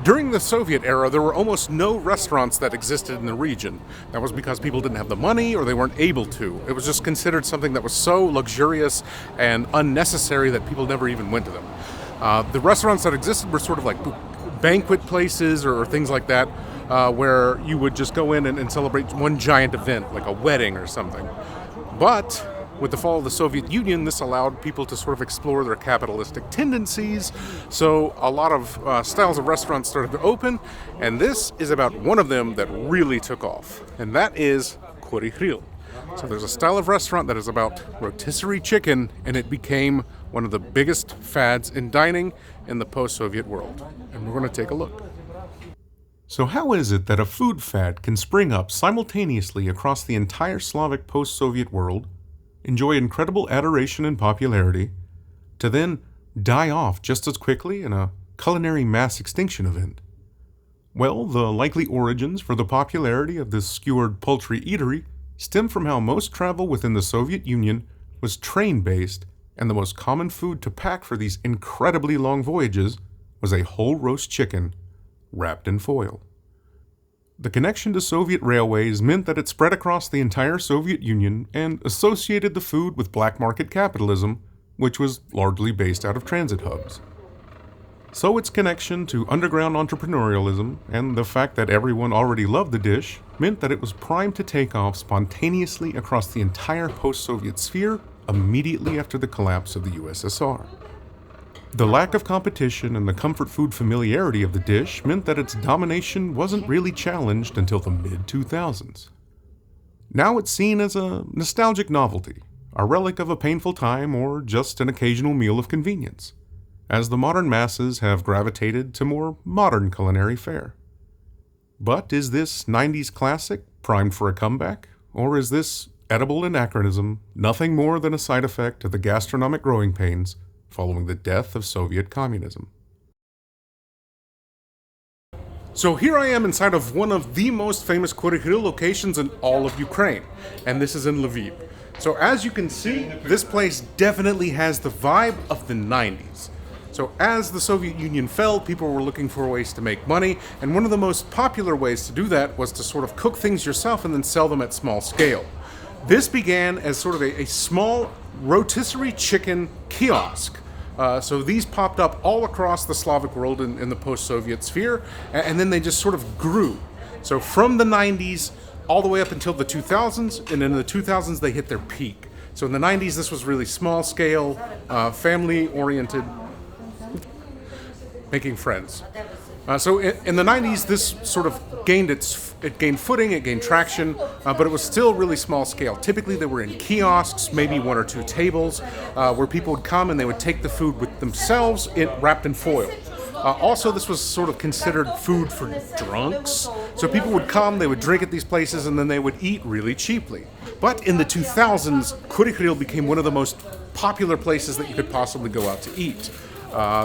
During the Soviet era, there were almost no restaurants that existed in the region. That was because people didn't have the money or they weren't able to. It was just considered something that was so luxurious and unnecessary that people never even went to them. The restaurants that existed were sort of like banquet places or things like that, where you would just go in and celebrate one giant event, like a wedding or something. But with the fall of the Soviet Union, this allowed people to sort of explore their capitalistic tendencies, so a lot of styles of restaurants started to open, and this is about one of them that really took off, and that is Kuri-grill. So there's a style of restaurant that is about rotisserie chicken, and it became one of the biggest fads in dining in the post-Soviet world, and we're going to take a look. So how is it that a food fad can spring up simultaneously across the entire Slavic post-Soviet world, enjoy incredible adoration and popularity, to then die off just as quickly in a culinary mass extinction event? Well, the likely origins for the popularity of this skewered poultry eatery stem from how most travel within the Soviet Union was train-based, and the most common food to pack for these incredibly long voyages was a whole roast chicken wrapped in foil. The connection to Soviet railways meant that it spread across the entire Soviet Union and associated the food with black market capitalism, which was largely based out of transit hubs. So its connection to underground entrepreneurialism and the fact that everyone already loved the dish meant that it was primed to take off spontaneously across the entire post-Soviet sphere immediately after the collapse of the USSR. The lack of competition and the comfort food familiarity of the dish meant that its domination wasn't really challenged until the mid-2000s. Now it's seen as a nostalgic novelty, a relic of a painful time, or just an occasional meal of convenience, as the modern masses have gravitated to more modern culinary fare. But is this 90s classic primed for a comeback, or is this edible anachronism nothing more than a side effect of the gastronomic growing pains following the death of Soviet communism? So here I am inside of one of the most famous Kuri-grill locations in all of Ukraine, and this is in Lviv. So as you can see, this place definitely has the vibe of the 90s. So as the Soviet Union fell, people were looking for ways to make money, and one of the most popular ways to do that was to sort of cook things yourself and then sell them at small scale. This began as sort of a small rotisserie chicken kiosk. So these popped up all across the Slavic world in the post-Soviet sphere, and then they just sort of grew. So from the 90s all the way up until the 2000s, and in the 2000s they hit their peak. So in the 90s this was really small scale, family-oriented, making friends. So in the 90s, this sort of gained footing, it gained traction, but it was still really small scale. Typically, they were in kiosks, maybe one or two tables, where people would come and they would take the food with themselves, wrapped in foil. Also, this was sort of considered food for drunks. So people would come, they would drink at these places, and then they would eat really cheaply. But in the 2000s, Kuri-grill became one of the most popular places that you could possibly go out to eat.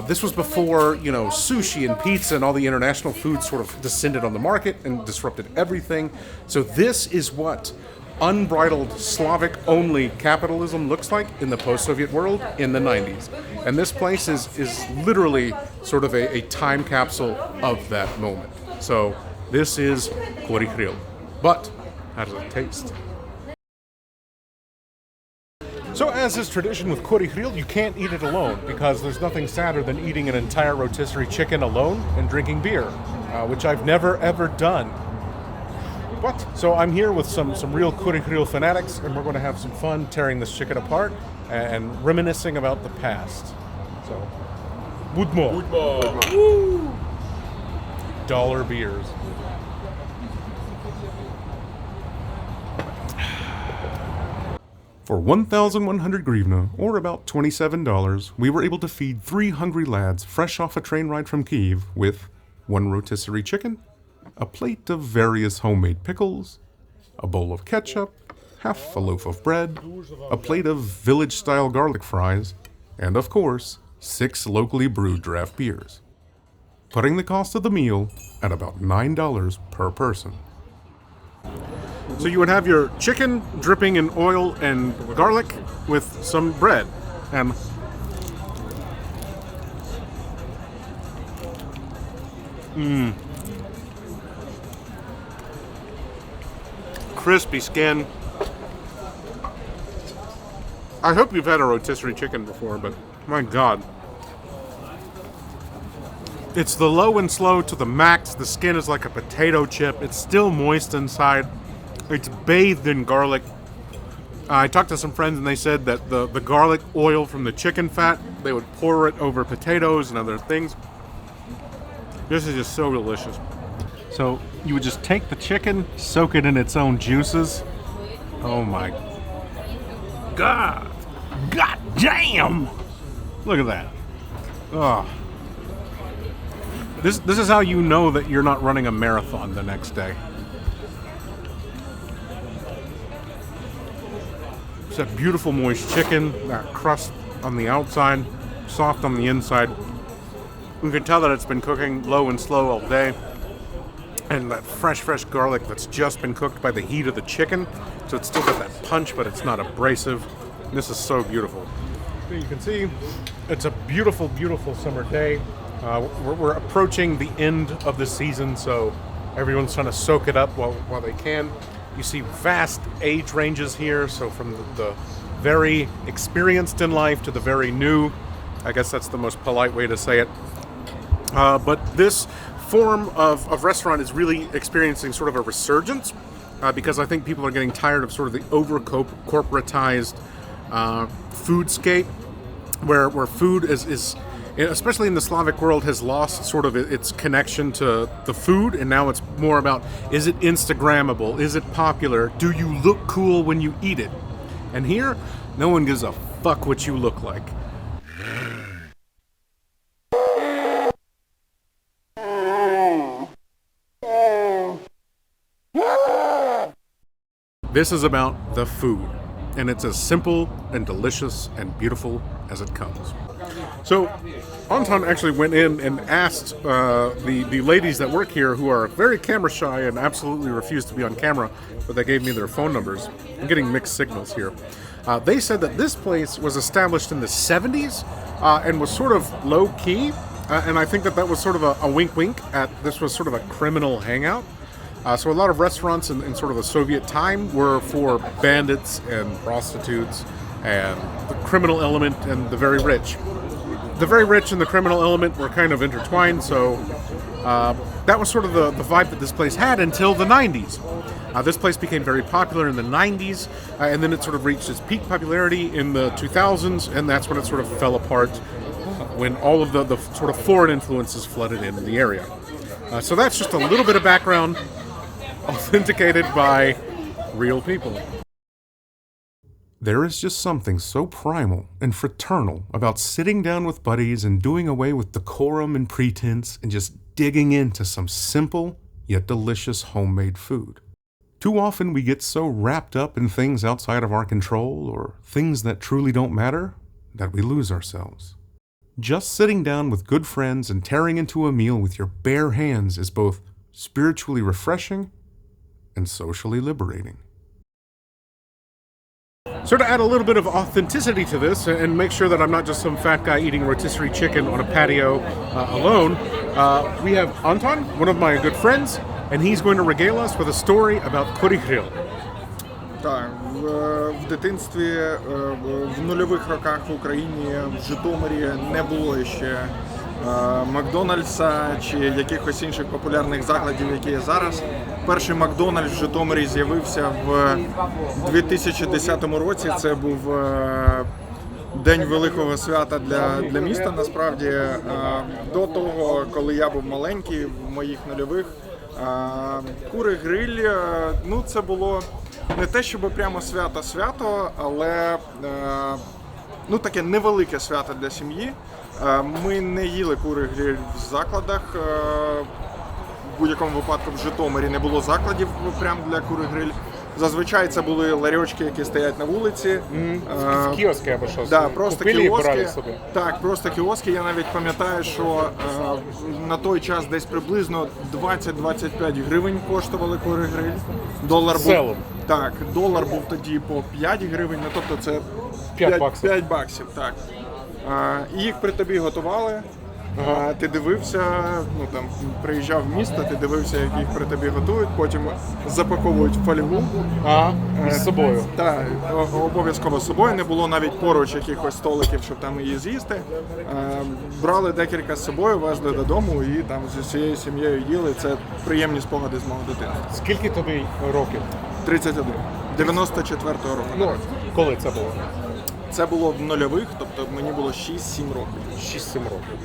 This was before, sushi and pizza and all the international foods sort of descended on the market and disrupted everything. So this is what unbridled Slavic-only capitalism looks like in the post-Soviet world in the 90s. And this place is literally sort of a time capsule of that moment. So this is Kuri-grill. But how does it taste? So as is tradition with Kuri-grill, you can't eat it alone, because there's nothing sadder than eating an entire rotisserie chicken alone and drinking beer, which I've never ever done. So I'm here with some real Kuri-grill fanatics, and we're going to have some fun tearing this chicken apart and reminiscing about the past. So, budmo. Woo! Dollar beers. For 1,100 hryvnia, or about $27, we were able to feed 3 hungry lads fresh off a train ride from Kyiv with 1 rotisserie chicken, a plate of various homemade pickles, a bowl of ketchup, half a loaf of bread, a plate of village-style garlic fries, and of course, 6 locally brewed draft beers, putting the cost of the meal at about $9 per person. So you would have your chicken dripping in oil and garlic with some bread, and Crispy skin. I hope you've had a rotisserie chicken before, but my God. It's the low and slow to the max. The skin is like a potato chip. It's still moist inside. It's bathed in garlic. I talked to some friends and they said that the garlic oil from the chicken fat, they would pour it over potatoes and other things. This is just so delicious. So you would just take the chicken, soak it in its own juices. Oh my God. God damn! Look at that. Oh. This is how you know that you're not running a marathon the next day. It's that beautiful moist chicken, that crust on the outside, soft on the inside. You can tell that it's been cooking low and slow all day. And that fresh garlic that's just been cooked by the heat of the chicken. So it's still got that punch, but it's not abrasive. This is so beautiful. So you can see it's a beautiful, beautiful summer day. We're approaching the end of the season, so everyone's trying to soak it up while they can. You see vast age ranges here, so from the very experienced in life to the very new. I guess that's the most polite way to say it. But this form of restaurant is really experiencing sort of a resurgence because I think people are getting tired of sort of the over-corporatized food-scape, where food is, especially in the Slavic world, has lost sort of its connection to the food, and now it's more about, is it Instagrammable? Is it popular? Do you look cool when you eat it? And here, no one gives a fuck what you look like. This is about the food, and it's as simple and delicious and beautiful as it comes. So, Anton actually went in and asked the ladies that work here, who are very camera shy and absolutely refuse to be on camera, but they gave me their phone numbers. I'm getting mixed signals here. They said that this place was established in the 70s and was sort of low-key, and I think that was sort of a wink-wink at this was sort of a criminal hangout. So a lot of restaurants in sort of the Soviet time were for bandits and prostitutes and the criminal element and the very rich. The very rich and the criminal element were kind of intertwined, so that was sort of the vibe that this place had until the 90s. This place became very popular in the 90s, and then it sort of reached its peak popularity in the 2000s, and that's when it sort of fell apart when all of the sort of foreign influences flooded into the area. So that's just a little bit of background, authenticated by real people. There is just something so primal and fraternal about sitting down with buddies and doing away with decorum and pretense and just digging into some simple yet delicious homemade food. Too often we get so wrapped up in things outside of our control or things that truly don't matter that we lose ourselves. Just sitting down with good friends and tearing into a meal with your bare hands is both spiritually refreshing and socially liberating. So to add a little bit of authenticity to this and make sure that I'm not just some fat guy eating rotisserie chicken on a patio alone, we have Anton, one of my good friends, and he's going to regale us with a story about Kuri Grill. Так, в дитинстві, в нульових роках в Україні, в Житомирі не було ще Макдональдса чи якихось інших популярних закладів, які є зараз. Перший Макдональдс в Житомирі з'явився в 2010 році. Це був день великого свята для міста, насправді. До того, коли я був маленький, в моїх нульових, Кури-гриль, ну це було не те, щоб прямо свято-свято, але ну, таке невелике свято для сім'ї. Ми не їли кури-гриль в закладах. В будь-якому випадку в Житомирі не було закладів прямо для кури-гриль. Зазвичай це були ларьочки, які стоять на вулиці. Кіоски або щось. Да, просто кіоски. Собі. Так, просто кіоски. Я навіть пам'ятаю, що на той час десь приблизно 20-25 гривень коштували кури-гриль. Долар був тоді по 5 гривень, ну, тобто це 5 баксів. Так. І їх при тобі готували. Ти дивився, ну там приїжджав в місто, ти дивився, як їх при тобі готують, потім запаковують в фольгу. З собою. Так, обов'язково з собою, не було навіть поруч якихось столиків, щоб там її з'їсти. Брали декілька з собою, везли додому і там зі всією сім'єю їли. Це приємні спогади з мого дитинства. Скільки тобі років? 31. 94-го року. Ну, коли це було? Це було в нульових, тобто мені було 6-7 років. 6-7 років.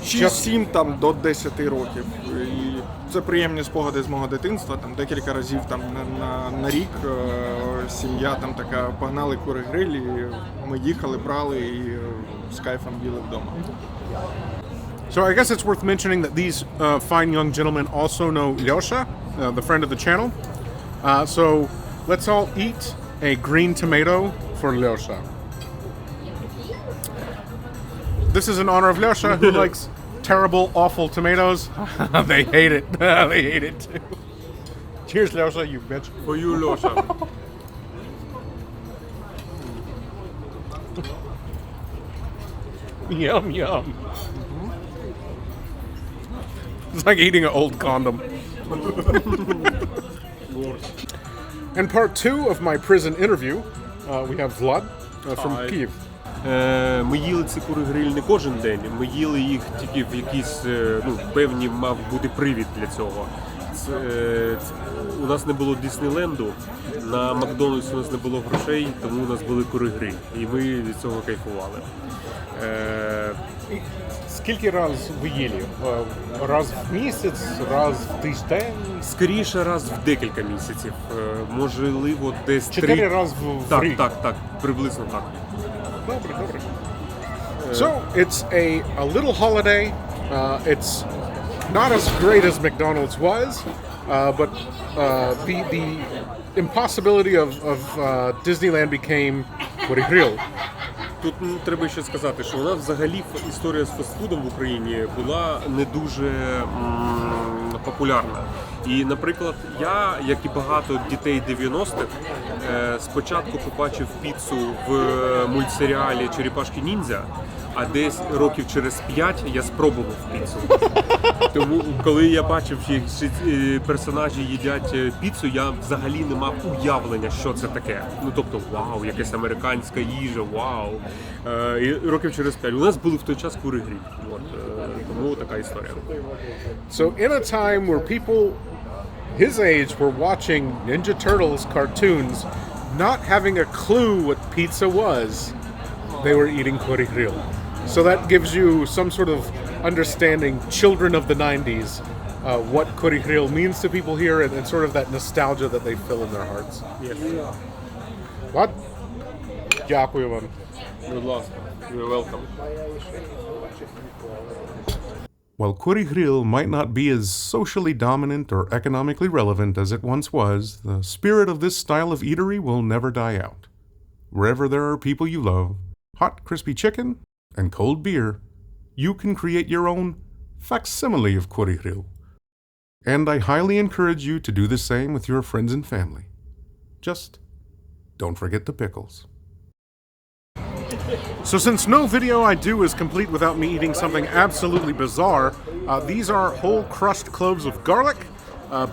6-7 там до 10 років. І це приємні спогади з мого дитинства. Там декілька разів там на рік сім'я там така погнали Кури-гриль, і ми їхали, брали і з кайфом їли вдома. So I guess it's worth mentioning that these fine young gentlemen also know Lyosha, the friend of the channel. So let's all eat a green tomato for Lyosha. This is in honor of Lyosha, who likes terrible, awful tomatoes. They hate it. They hate it too. Cheers, Lyosha, you bitch. For you, Losha. Yum, yum. It's like eating an old condom. In part 2 of my prison interview, we have Vlad from Kyiv. Ми їли ці кури-гриль не кожен день, ми їли їх тільки в якісь, певні мав бути привід для цього. У нас не було Діснейленду, на Макдональдсі у нас не було грошей, тому у нас були кури-гриль, і ми від цього кайфували. Скільки раз ви їли? Раз в місяць, раз в тиждень? Скоріше раз в декілька місяців, можливо десь 4 рази в рік? Так, приблизно так. Добре. So, it's a little holiday. It's not as great as McDonald's was, but the impossibility of Disneyland became Kuri Grill. Тут треба ще сказати, що у нас взагалі історія з фастфудом в Україні була не дуже популярна. І, наприклад, я, як і багато дітей 90-х, спочатку побачив піцу в мультсеріалі «Черепашки ніндзя», а десь років через 5 я спробував піцу. Тому, коли я бачив, як персонажі їдять піцу, я взагалі не мав уявлення, що це таке. Ну, тобто, вау, якась американська їжа, вау. І років через 5. У нас були в той час Кури-гриль. Тому така історія. So, in a time where people his age were watching Ninja Turtles cartoons, not having a clue what pizza was, they were eating Kuri Grill. So that gives you some sort of understanding, children of the 90s, what Kuri Grill means to people here and sort of that nostalgia that they feel in their hearts. Yes. What? Дякую вам. Будь ласка. You're welcome. While Kuri Grill might not be as socially dominant or economically relevant as it once was, the spirit of this style of eatery will never die out. Wherever there are people you love, hot crispy chicken, and cold beer, you can create your own facsimile of Kuri Grill. And I highly encourage you to do the same with your friends and family. Just don't forget the pickles. So since no video I do is complete without me eating something absolutely bizarre, these are whole crushed cloves of garlic,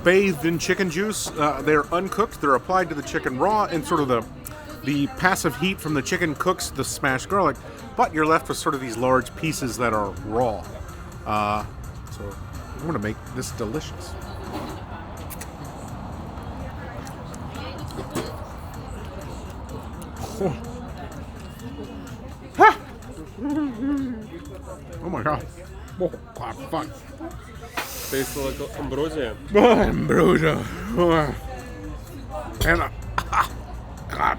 bathed in chicken juice. They're uncooked, they're applied to the chicken raw, and sort of the passive heat from the chicken cooks the smashed garlic, but you're left with sort of these large pieces that are raw. So I'm gonna make this delicious. Oh my god. Oh god, fun. Tastes like ambrosia. Ambrosia. And god.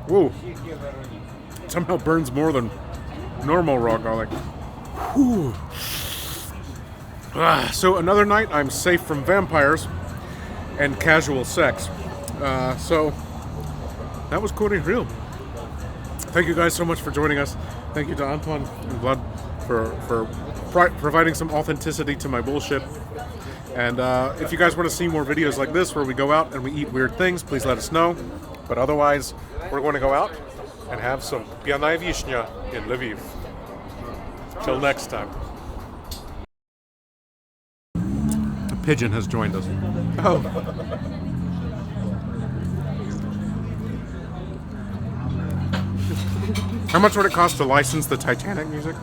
Whoa. Somehow burns more than normal raw garlic. Whew. So another night I'm safe from vampires and casual sex. So that was Kuri Grill. Thank you guys so much for joining us. Thank you to Anton and Vlad for providing some authenticity to my bullshit. And if you guys want to see more videos like this where we go out and we eat weird things, please let us know. But otherwise, we're going to go out and have some pianaya vishnya in Lviv. Till next time. A pigeon has joined us. Oh. How much would it cost to license the Titanic music?